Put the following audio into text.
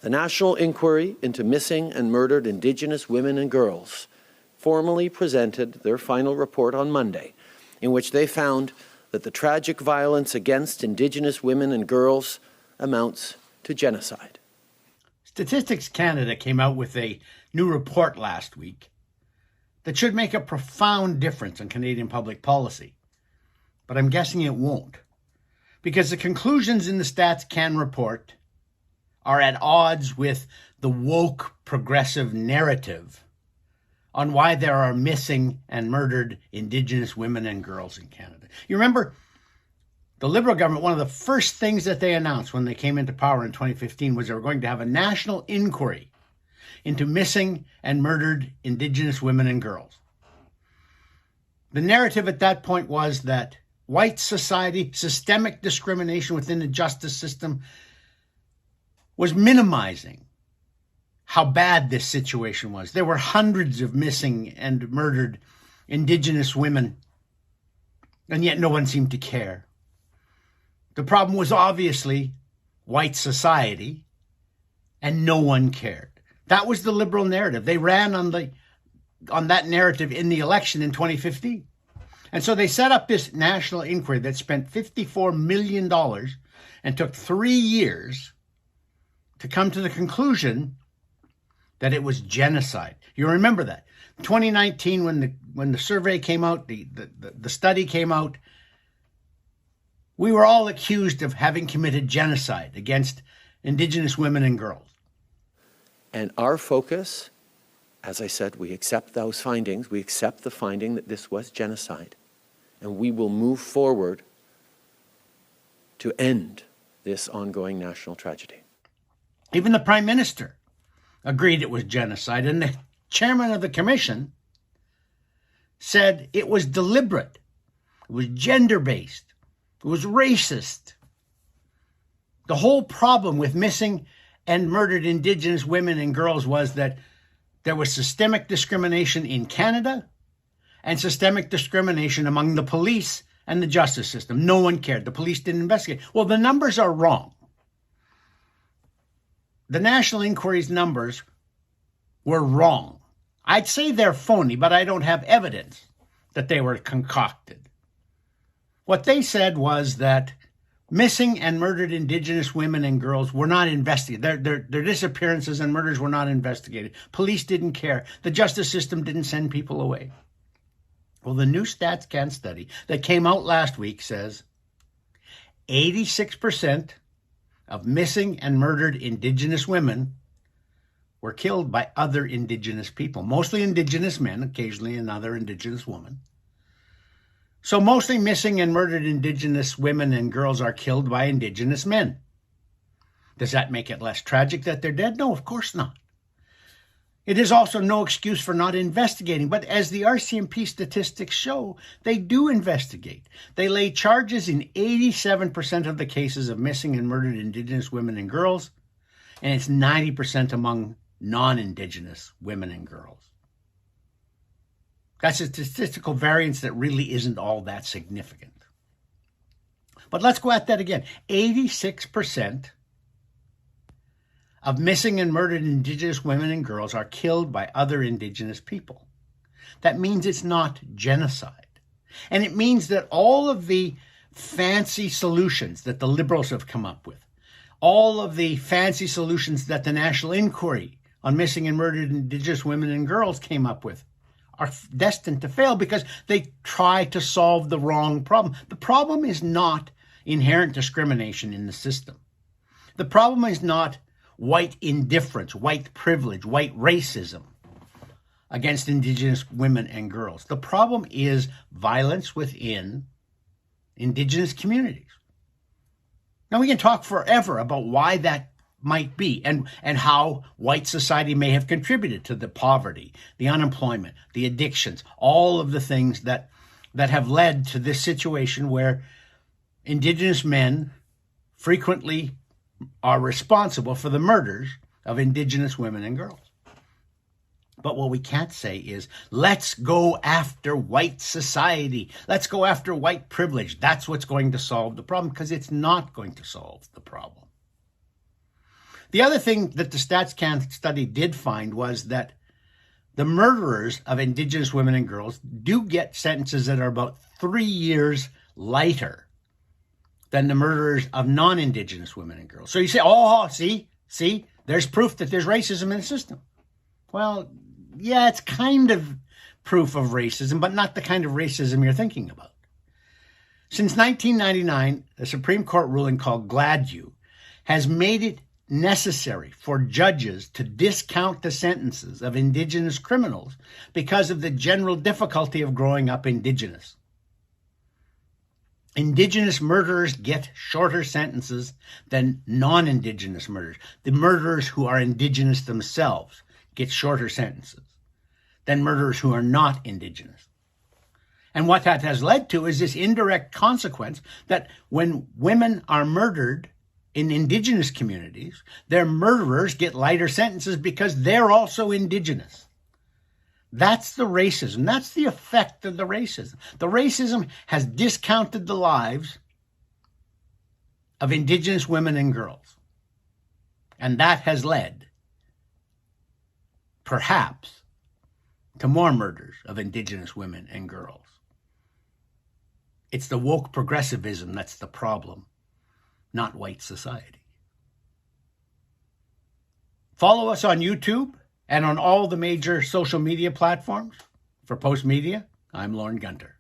The National Inquiry into Missing and Murdered Indigenous Women and Girls formally presented their final report on Monday, in which they found that the tragic violence against Indigenous women and girls amounts to genocide. Statistics Canada came out with a new report last week that should make a profound difference in Canadian public policy. But I'm guessing it won't, because the conclusions in the Stats Can report are at odds with the woke progressive narrative on why there are missing and murdered Indigenous women and girls in Canada. You remember, the Liberal government, one of the first things that they announced when they came into power in 2015 was they were going to have a national inquiry into missing and murdered Indigenous women and girls. The narrative at that point was that white society, systemic discrimination within the justice system was minimizing how bad this situation was. There were hundreds of missing and murdered Indigenous women, and yet no one seemed to care. The problem was obviously white society, and no one cared. That was the Liberal narrative. They ran on that narrative in the election in 2015. And so they set up this national inquiry that spent $54 million and took 3 years to come to the conclusion that it was genocide. You remember that. 2019, when the survey came out, the study came out, we were all accused of having committed genocide against Indigenous women and girls. And our focus, as I said, we accept those findings. We accept the finding that this was genocide. And we will move forward to end this ongoing national tragedy. Even the Prime Minister agreed it was genocide, and the chairman of the commission said it was deliberate, it was gender-based, it was racist. The whole problem with missing and murdered Indigenous women and girls was that there was systemic discrimination in Canada and systemic discrimination among the police and the justice system. No one cared. The police didn't investigate. Well, the numbers are wrong. The National Inquiry's numbers were wrong. I'd say they're phony, but I don't have evidence that they were concocted. What they said was that missing and murdered Indigenous women and girls were not investigated. Their disappearances and murders were not investigated. Police didn't care. The justice system didn't send people away. Well, the new Stats Can study that came out last week says 86% of missing and murdered Indigenous women were killed by other Indigenous people, mostly Indigenous men, occasionally another Indigenous woman. So mostly missing and murdered Indigenous women and girls are killed by Indigenous men. Does that make it less tragic that they're dead? No, of course not. It is also no excuse for not investigating. But as the RCMP statistics show, they do investigate. They lay charges in 87% of the cases of missing and murdered Indigenous women and girls, and it's 90% among non-Indigenous women and girls. That's a statistical variance that really isn't all that significant. But let's go at that again. 86% of missing and murdered Indigenous women and girls are killed by other Indigenous people. That means it's not genocide. And it means that all of the fancy solutions that the Liberals have come up with, all of the fancy solutions that the National Inquiry on Missing and Murdered Indigenous Women and Girls came up with, are destined to fail because they try to solve the wrong problem. The problem is not inherent discrimination in the system. The problem is not white indifference, white privilege, white racism against Indigenous women and girls. The problem is violence within Indigenous communities. Now, we can talk forever about why that might be and how white society may have contributed to the poverty, the unemployment, the addictions, all of the things that have led to this situation where Indigenous men frequently are responsible for the murders of Indigenous women and girls. But what we can't say is, let's go after white society. Let's go after white privilege. That's what's going to solve the problem, because it's not going to solve the problem. The other thing that the StatsCan study did find was that the murderers of Indigenous women and girls do get sentences that are about 3 years lighter than the murderers of non-Indigenous women and girls. So you say, oh, see, there's proof that there's racism in the system. Well, yeah, it's kind of proof of racism, but not the kind of racism you're thinking about. Since 1999, a Supreme Court ruling called Gladue has made it necessary for judges to discount the sentences of Indigenous criminals because of the general difficulty of growing up Indigenous. Indigenous murderers get shorter sentences than non-Indigenous murderers. The murderers who are Indigenous themselves get shorter sentences than murderers who are not Indigenous. And what that has led to is this indirect consequence that when women are murdered in Indigenous communities, their murderers get lighter sentences because they're also Indigenous. That's the racism. That's the effect of the racism. The racism has discounted the lives of Indigenous women and girls. And that has led, perhaps, to more murders of Indigenous women and girls. It's the woke progressivism that's the problem, not white society. Follow us on YouTube and on all the major social media platforms. For Post Media, I'm Lorne Gunter.